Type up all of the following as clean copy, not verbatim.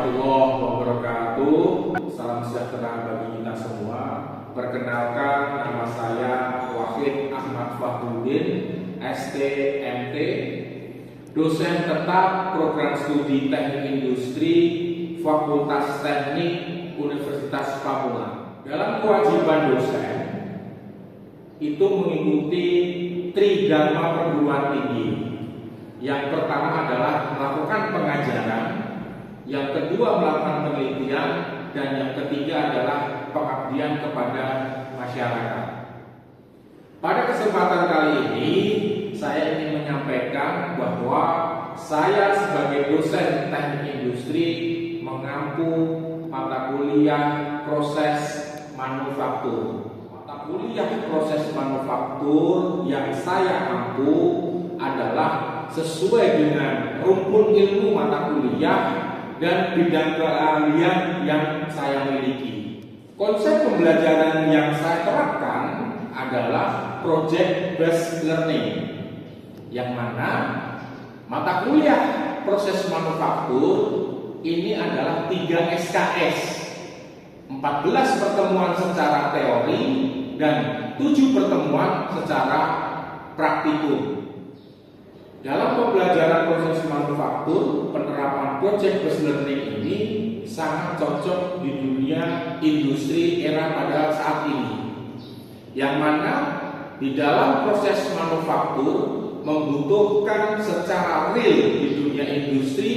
warahmatullahi wabarakatuh. Salam sejahtera bagi kita semua. Perkenalkan, nama saya Wahid Ahmad Fahrudin, STMT, dosen tetap program studi Teknik Industri Fakultas Teknik Universitas Papua. Dalam kewajiban dosen itu mengikuti tridharma perguruan tinggi. Yang pertama adalah melakukan pengajaran, yang kedua melakukan penelitian, dan yang ketiga adalah pengabdian kepada masyarakat. Pada kesempatan kali ini saya ingin menyampaikan bahwa saya sebagai dosen teknik industri mengampu mata kuliah proses manufaktur. Mata kuliah proses manufaktur yang saya ampu adalah sesuai dengan rumpun ilmu mata kuliah dan bidang keahlian yang saya miliki. Konsep pembelajaran yang saya terapkan adalah project based learning, yang mana mata kuliah proses manufaktur ini adalah 3 SKS, 14 pertemuan secara teori dan 7 pertemuan secara praktikum. Dalam pembelajaran proses manufaktur, penerapan project based learning ini sangat cocok di dunia industri era pada saat ini. Yang mana di dalam proses manufaktur membutuhkan secara real di dunia industri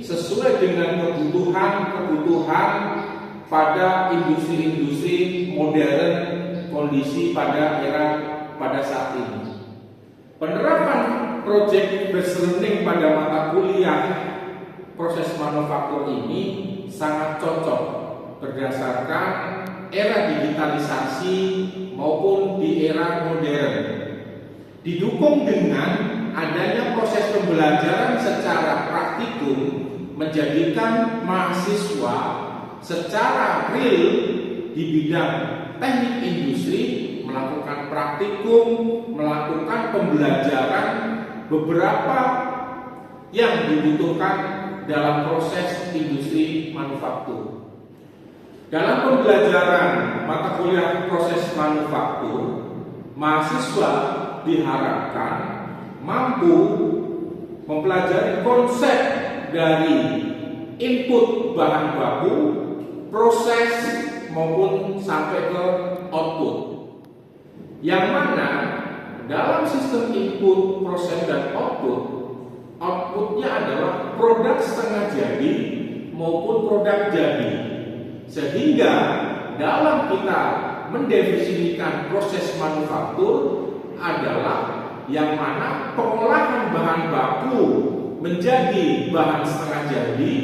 sesuai dengan kebutuhan pada industri-industri modern kondisi pada era pada saat ini. Penerapan project based learning pada mata kuliah proses manufaktur ini sangat cocok berdasarkan era digitalisasi maupun di era modern. Didukung dengan adanya proses pembelajaran secara praktikum menjadikan mahasiswa secara real di bidang teknik industri melakukan praktikum, melakukan pembelajaran beberapa yang dibutuhkan dalam proses industri manufaktur. Dalam pembelajaran mata kuliah proses manufaktur, mahasiswa diharapkan mampu mempelajari konsep dari input bahan baku, proses maupun sampai ke output. Yang mana dalam sistem input, proses, dan outputnya adalah produk setengah jadi maupun produk jadi. Sehingga dalam kita mendefinisikan proses manufaktur adalah yang mana pengolahan bahan baku menjadi bahan setengah jadi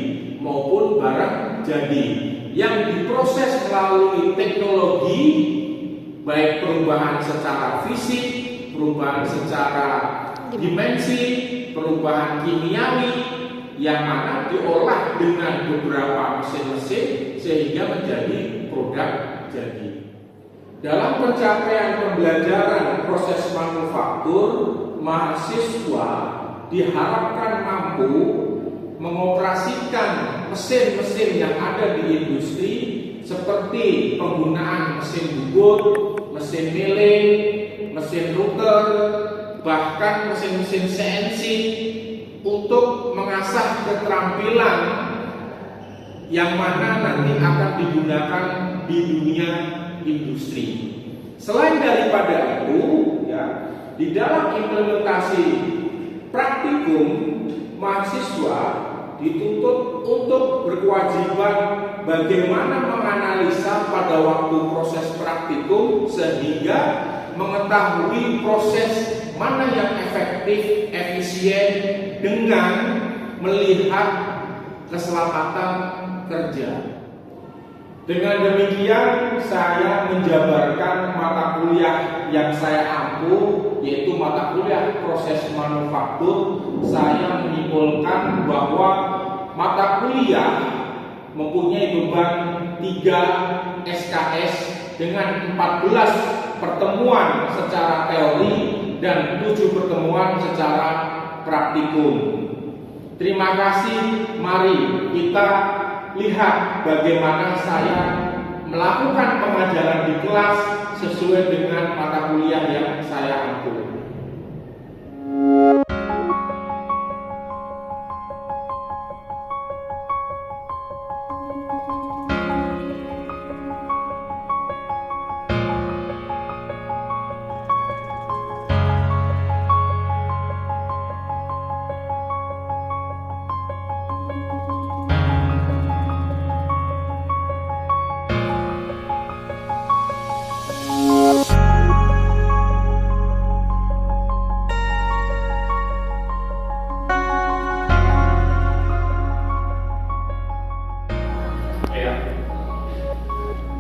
maupun barang jadi yang diproses melalui teknologi, baik perubahan secara fisik, perubahan secara dimensi, perubahan kimiawi, yang mana diolah dengan beberapa mesin-mesin sehingga menjadi produk jadi. Dalam pencapaian pembelajaran proses manufaktur, mahasiswa diharapkan mampu mengoperasikan mesin-mesin yang ada di industri seperti penggunaan mesin bubut, mesin milling, mesin router, bahkan mesin-mesin CNC untuk mengasah keterampilan yang mana nanti akan digunakan di dunia industri. Selain daripada itu, ya, di dalam implementasi praktikum, mahasiswa dituntut untuk berkewajiban bagaimana menganalisa pada waktu proses praktikum sehingga mengetahui proses mana yang efektif, efisien dengan melihat keselamatan kerja. Dengan demikian saya menjabarkan mata kuliah yang saya ampu, yaitu mata kuliah proses manufaktur. Saya menyimpulkan bahwa mata kuliah mempunyai beban 3 SKS dengan 14 pertemuan secara teori dan 7 pertemuan secara praktikum. Terima kasih, mari kita lihat bagaimana saya melakukan pengajaran di kelas sesuai dengan mata kuliah yang saya ambil.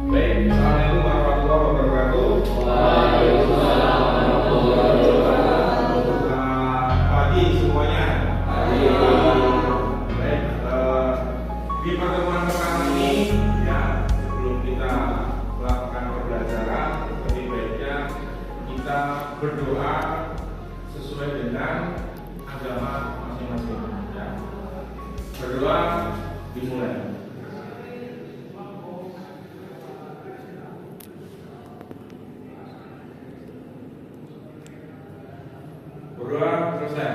Baik, assalamualaikum warahmatullahi wabarakatuh. Waalaikumsalam warahmatullahi wabarakatuh. Selamat pagi semuanya. Baik, di pertemuan pertama ini ya, sebelum kita melakukan pembelajaran, lebih baiknya kita berdoa sesuai dengan agama masing-masing. Ya. Berdoa dimulai. Berdoa selesai.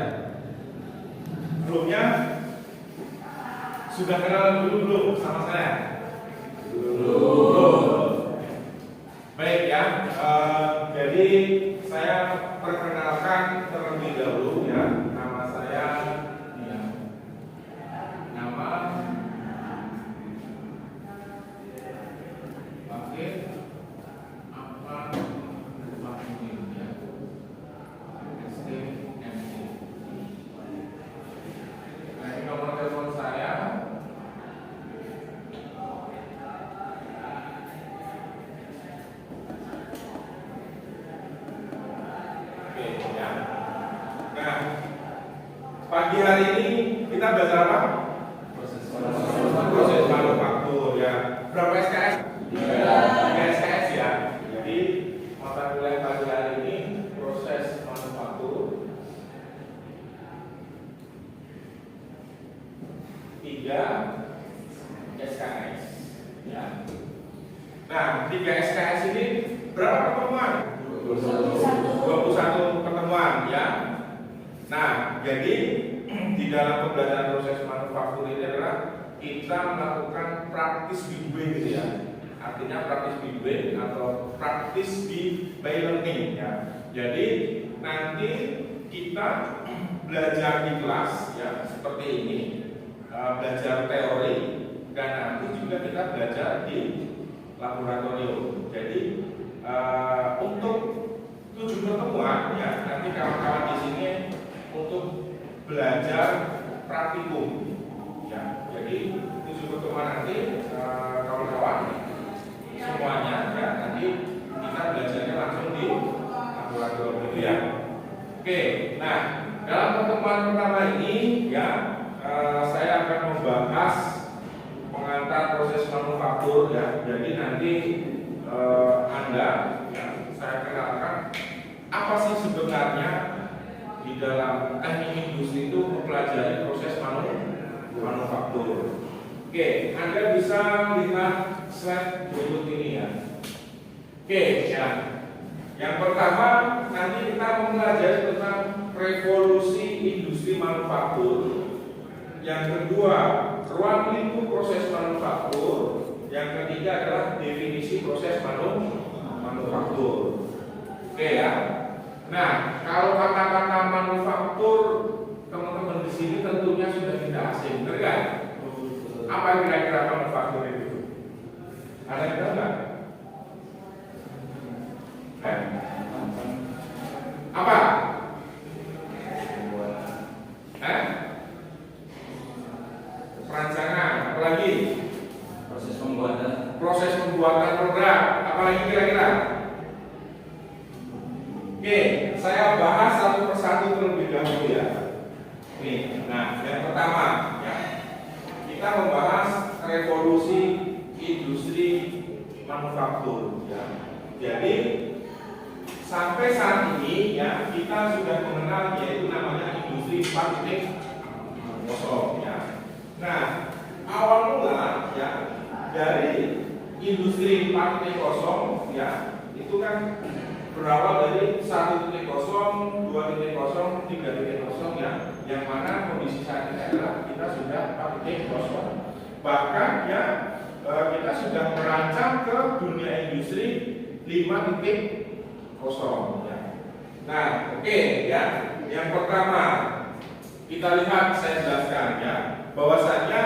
Sebelumnya sudah kenal dulu belum sama saya? Belum. Baik ya. Jadi saya perkenalkan terlebih dahulu ya. Nama saya ya. Nama Wakil Ahmad Fahrudin ya. Nomor telepon saya oke ya. Nah, pagi hari ini kita belajar apa? Proses manufaktur ya. Berapa SKS? 3 SKS ya. Jadi mata kuliah pagi hari ini proses manufaktur 3 SKS ya. Nah, 3 SKS ini berapa pertemuan? 21 pertemuan ya. Nah, jadi di dalam pembelajaran proses manufaktur ini adalah kita melakukan praktis bimbing gitu ya. Artinya praktis bimbing atau praktis by learning ya. Jadi nanti kita belajar di kelas ya seperti ini. Belajar teori dan nanti juga kita belajar di laboratorium. Jadi untuk 7 pertemuan ya nanti kawan-kawan di sini untuk belajar praktikum ya. Jadi 7 pertemuan nanti kawan-kawan semuanya ya nanti kita belajarnya langsung di laboratorium ya. Oke, nah dalam pertemuan pertama ini ya saya akan membahas pengantar proses manufaktur ya. Jadi nanti Anda ya, saya kenalkan apa sih sebenarnya di dalam teknik industri itu mempelajari proses manufaktur. Oke, Anda bisa lihat slide berikut ini ya. Oke ya. Yang pertama nanti kita mempelajari tentang revolusi industri manufaktur. Yang kedua, ruang lingkup proses manufaktur. Yang ketiga adalah definisi proses manufaktur. Oke ya. Nah, kalau kata-kata manufaktur teman-teman di sini tentunya sudah tidak asing, benar kan? Apa kira-kira manufaktur itu? Ada yang tahu nggak? Apa? Perancangan, apalagi? Proses pembuatan produk, apalagi kira-kira? Oke, saya bahas satu persatu terlebih dahulu ya. Nih, nah yang pertama ya, kita membahas revolusi industri manufaktur ya. Jadi sampai saat ini ya kita sudah mengenal yaitu namanya industri 4.0 ya. Nah awal mula ya industri 4.0 ya, itu kan berawal dari 1.0, 2.0, 3.0 ya, yang mana kondisi saat ini adalah kita sudah 4.0. Bahkan ya kita sudah merancang ke dunia industri 5.0 ya. Nah, oke ya. Yang pertama kita lihat, saya jelaskan ya, bahwasanya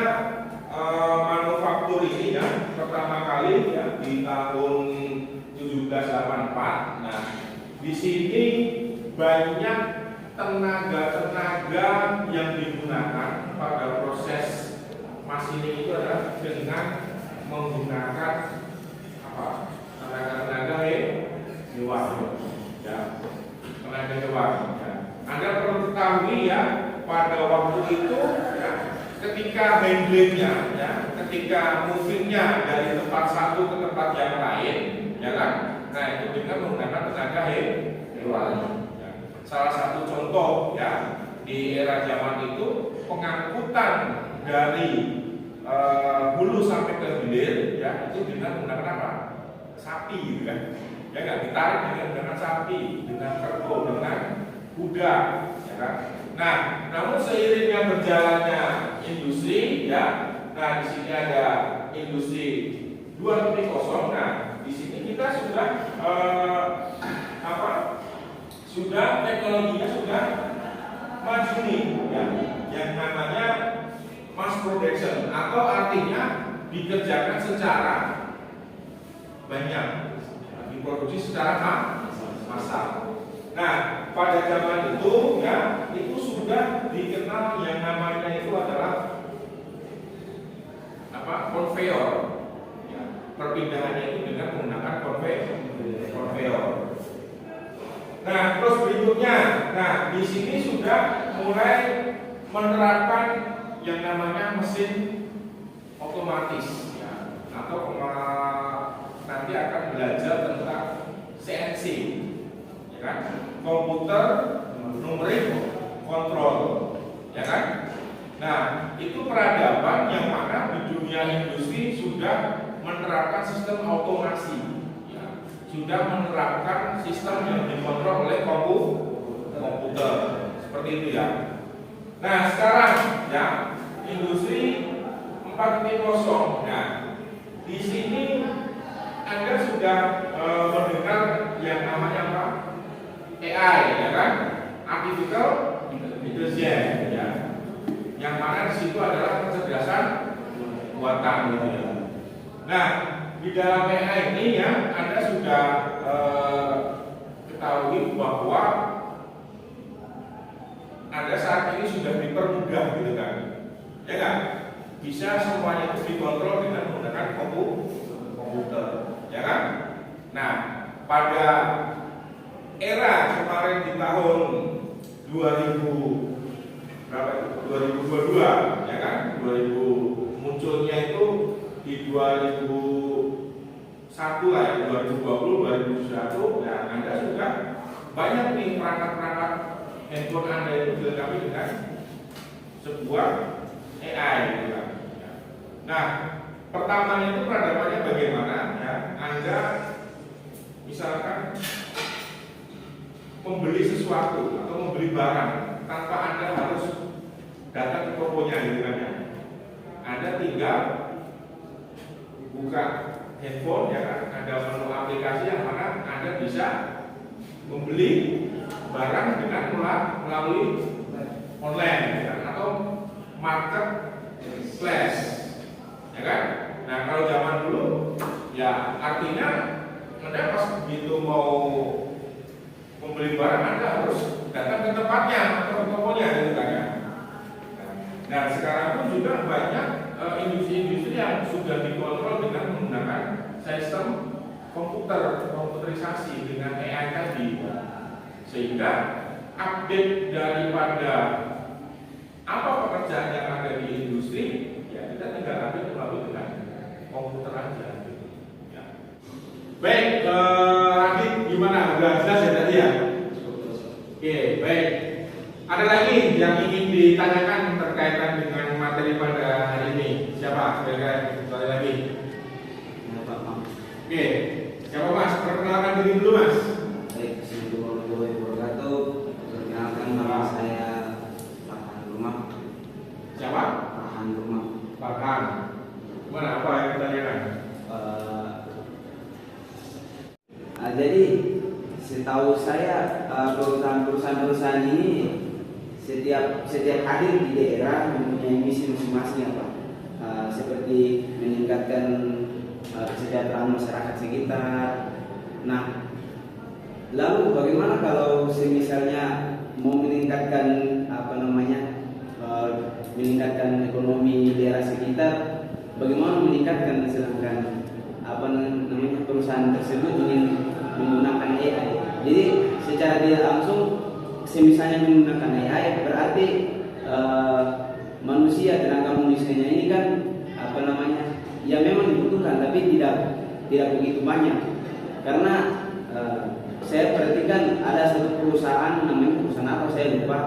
manufaktur ini ya pertama kali ya di tahun 1784. Nah, di sini banyak tenaga-tenaga yang digunakan pada proses machining itu adalah dengan menggunakan apa? Tenaga-tenaga hewan ya. Tenaga hewan ya. Anda perlu ketahui ya, pada waktu itu ya, ketika handling-nya ya, ketika moving-nya dari tempat satu ke tempat yang lain ya kan, nah itu dengan menggunakan tenaga hewan ya. Salah satu contoh ya, di era zaman itu pengangkutan dari hulu sampai ke hilir ya, itu dengan menggunakan apa? Sapi gitu kan ya, nggak ditarik dengan menggunakan sapi, dengan kerbau, dengan kuda ya kan. Nah, namun seiringnya berjalannya industri ya, nah di sini ada industri 2.0. Nah, di sini kita sudah sudah teknologinya sudah maju nih ya, yang namanya mass production, atau artinya dikerjakan secara banyak, diproduksi secara massal. Nah, pada zaman itu ya, itu sudah dikenal yang namanya itu adalah apa? Konveyor. Ya, perpindahannya itu dengan menggunakan konveyor. Nah, terus berikutnya, nah di sini sudah mulai menerapkan yang namanya mesin otomatis ya, atau nanti akan belajar tentang CNC ya kan, komputer numeric control ya kan. Nah, itu peradaban yang mana di dunia industri sudah menerapkan sistem otomasi ya, sudah menerapkan sistem yang dikontrol oleh komputer seperti itu ya. Nah, sekarang ya, industri 4.0. Nah, di sini Anda sudah mendengar yang namanya apa? AI ya kan? Artificial Intelligence ya. Yang mana di situ adalah kecerdasan buatan gitu ya. Nah, di dalam AI ini ya, Anda sudah ketahui bahwa Anda saat ini sudah dipermudah gitu kan, ya kan? Bisa semuanya itu dikontrol dengan menggunakan komputer, ya kan? Nah, pada era kemarin di tahun 2022, ya kan? 2000 munculnya itu di 2001 lah ya, 2020, 2021, ya Anda sudah banyak nih perangkat-perangkat handphone Anda itu dilengkapi dengan sebuah AI gitu kan. Nah, pertamanya itu peradabannya bagaimana ya? Anda misalkan membeli sesuatu atau membeli barang tanpa Anda harus datang ke tokonya gitu kan ya. Anda tinggal buka handphone ya kan, ada menu aplikasi yang mana Anda bisa membeli barang dengan melalui online ya kan? Atau marketplace ya kan. Nah, kalau zaman dulu ya artinya Anda pas begitu mau membeli barang Anda harus datang ke tempatnya atau ke tokonya gitu kan ya. Nah, sekarang pun juga banyak industri-industri yang sudah dikontrol dengan menggunakan sistem komputerisasi dengan AI tadi, sehingga update daripada apa pekerjaan yang ada di industri ya kita tinggal update melalui dengan komputer aja gitu. Ya. Baik, Radit gimana? Udah jelas ya tadi ya? Oke, baik. Ada lagi yang ingin ditanyakan terkaitan dengan materi pada hari ini? Siapa? Sekali lagi. Pak tahan rumah. Tahan. Gimana, apa yang ditanyakan? Jadi setahu saya perusahaan ini setiap hadir di daerah mempunyai misi masing-masing apa, seperti meningkatkan kesejahteraan masyarakat sekitar. Nah, lalu bagaimana kalau misalnya mau meningkatkan meningkatkan ekonomi daerah sekitar, bagaimana meningkatkan sedangkan perusahaan tersebut ingin menggunakan AI. Jadi secara tidak langsung misalnya menggunakan AI berarti tenaga manusianya ini kan ya memang dibutuhkan tapi tidak begitu banyak. Karena saya perhatikan ada satu perusahaan, namanya perusahaan apa saya lupa,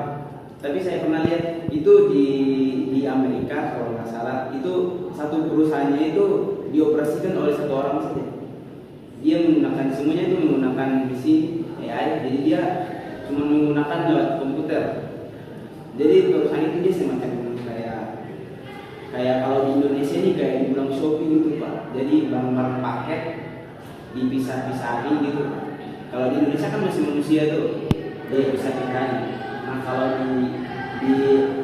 tapi saya pernah lihat itu di Amerika kalau nggak salah, itu satu perusahaannya itu dioperasikan oleh satu orang saja. Dia semuanya itu menggunakan mesin AI, jadi dia cuma menggunakan lewat komputer. Jadi perusahaan itu dia semacam kayak kalau di Indonesia ini kayak dibilang shopping gitu Pak. Jadi barang-barang paket dipisah-pisahin gitu. Kalau di Indonesia kan masih manusia tuh, dia bisa pisahin. Nah kalau di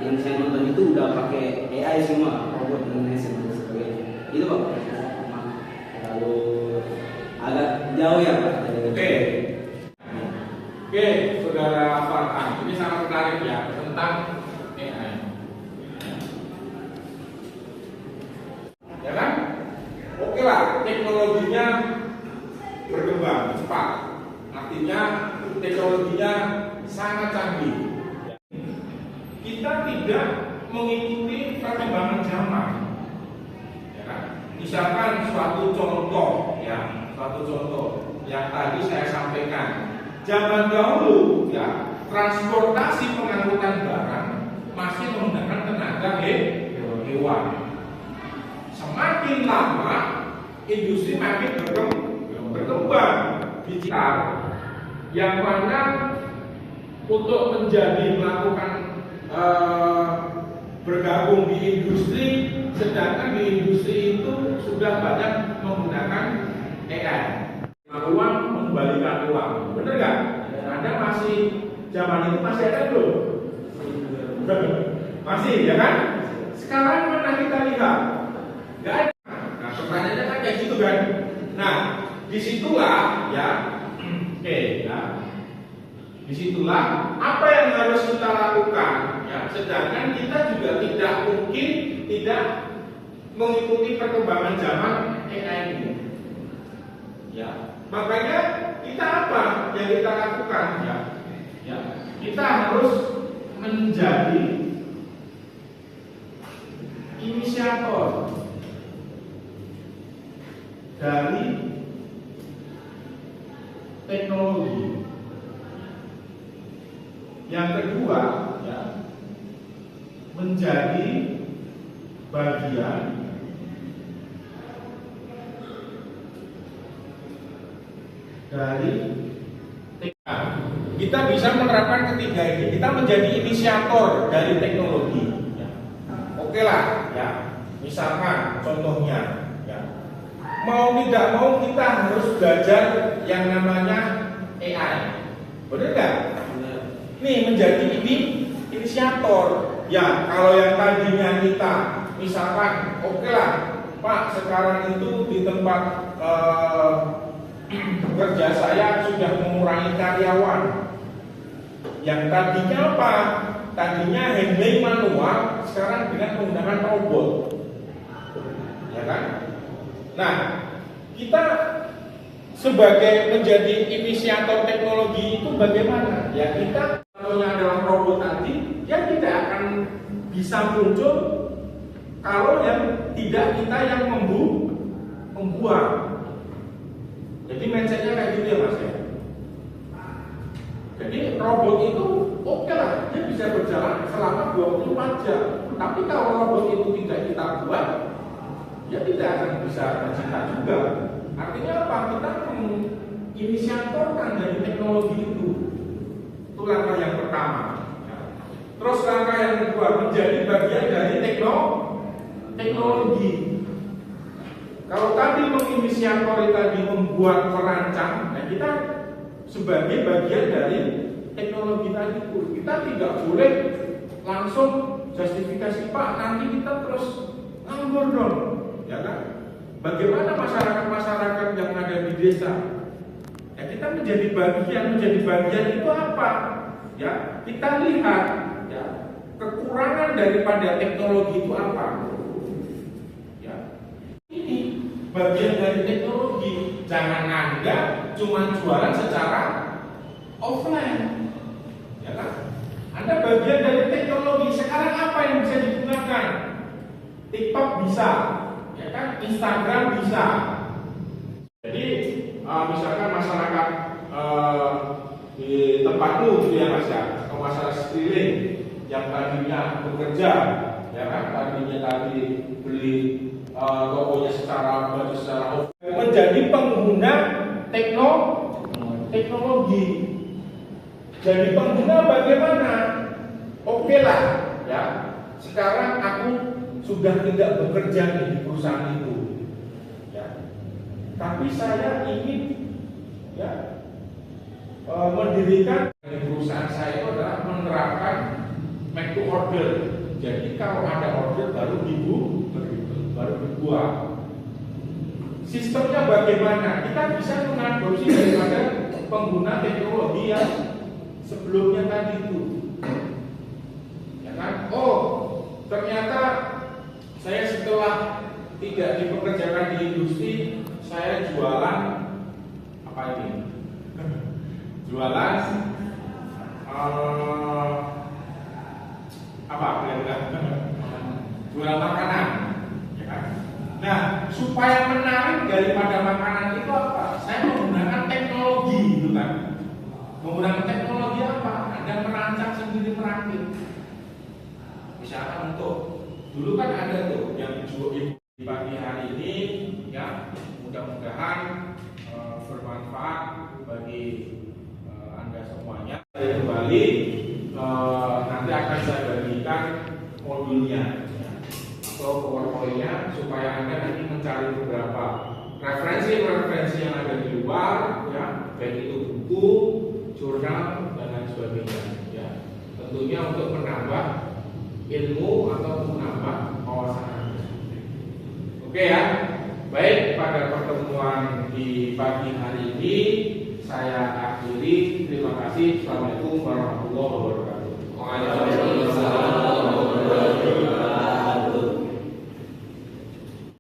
yang saya nonton itu udah pakai AI semua, robot Indonesia dan sebagainya. Itu Pak. Lalu agak jauh ya Pak. Oke, Saudara Farhan, ini sangat menarik ya tentang AI. Ya kan? Oke lah, teknologinya berkembang cepat. Artinya teknologinya sangat canggih. Kita tidak mengikuti perkembangan zaman. Ya kan? Misalkan suatu contoh yang tadi saya sampaikan. Zaman dahulu ya, transportasi pengangkutan barang masih menggunakan tenaga hewan. Semakin lama industri makin berkembang digital, yang mana untuk melakukan bergabung di industri, sedangkan di industri itu sudah banyak menggunakan AI. Uang mengembalikan uang, bener nggak? Anda masih zaman itu masih ada belum? Masih, ya kan? Sekarang mana kita lihat? Nggak ada. Nah, pertanyaannya kan kayak gitu kan? Nah, disitulah ya, disitulah apa yang harus kita lakukan. Ya, sedangkan kita juga tidak mungkin tidak mengikuti perkembangan zaman AI ini. Ya. Makanya kita apa yang kita lakukan ya? Kita harus menjadi inisiator dari teknologi. Yang kedua ya, menjadi bagian dari kita bisa menerapkan ketiga ini. Kita menjadi inisiator dari teknologi. Ya. Oke lah, ya. Misalkan contohnya, ya. Mau tidak mau kita harus belajar yang namanya AI. Benar nggak? Nih menjadi inisiator. Ya, kalau yang tadinya kita, misalkan, oke lah, Pak, sekarang itu di tempat kerja saya sudah mengurangi karyawan. Yang tadinya apa? Tadinya handling manual, sekarang dengan menggunakan robot. Ya kan? Nah, kita sebagai menjadi inisiator teknologi itu bagaimana? Ya kita kalau yang dalam robot tadi, ya tidak akan bisa muncul kalau yang tidak kita yang membuat. Jadi mindsetnya kayak gitu ya Mas ya. Jadi robot itu oke lah, dia bisa berjalan selama 24 jam. Tapi kalau robot itu tidak kita buat, ya tidak akan bisa bercita juga. Artinya apa? Kita menginisiatorkan dari teknologi itu. Itu langkah yang pertama. Terus langkah yang kedua, menjadi bagian dari teknologi. Kalau tadi menginisiatori tadi membuat merancang, nah kita sebagai bagian dari teknologi tadi itu, kita tidak boleh langsung justifikasi, Pak, nanti kita terus nganggur dong, ya kan? Bagaimana masyarakat yang ada di desa? Ya kita menjadi bagian itu apa? Ya kita lihat, ya kekurangan daripada teknologi itu apa? Ya ini bagian dari teknologi. Jangan Anda cuma jualan secara offline, ya kan? Anda bagian dari teknologi. Sekarang apa yang bisa digunakan? TikTok bisa, ya kan? Instagram bisa. Jadi misalkan masyarakat di tempatku gitu ya Mas ya, atau masyarakat sekeliling yang tadinya bekerja, ya kan? Tadinya tadi beli tokonya secara menjadi pengguna teknologi. Jadi pengguna bagaimana? Oke lah, ya. Sekarang aku sudah tidak bekerja di perusahaan itu, ya. Tapi saya ingin, ya, mendirikan di perusahaan saya itu adalah menerapkan make to order. Jadi kalau ada order baru dibuat. Sistemnya bagaimana? Kita bisa mengadopsi daripada pengguna teknologi yang sebelumnya tadi itu, ya kan? Oh, ternyata saya setelah tidak dipekerjakan di industri, saya jualan apa ini? Jualan apa? Jualan makanan, ya kan? Nah, supaya menarik daripada makanan itu apa? Saya menggunakan teknologi, gitu kan? Menggunakan teknologi apa? Anda merancang sendiri merakit. Misalkan untuk dulu kan ada tuh yang di pagi hari ini, ya mudah-mudahan bermanfaat bagi Anda semuanya. Saya kembali nanti akan saya bagikan modulnya, ya, atau PowerPoint-nya supaya Anda nanti mencari beberapa referensi yang ada di luar, ya, baik itu buku, jurnal dan lain sebagainya, ya. Tentunya untuk menambah ilmu atau menambah wawasan Anda. Oke ya, baik, pada pertemuan di pagi hari ini saya akhiri. Terima kasih. Assalamualaikum warahmatullahi wabarakatuh. Waalaikumsalam warahmatullahi wabarakatuh.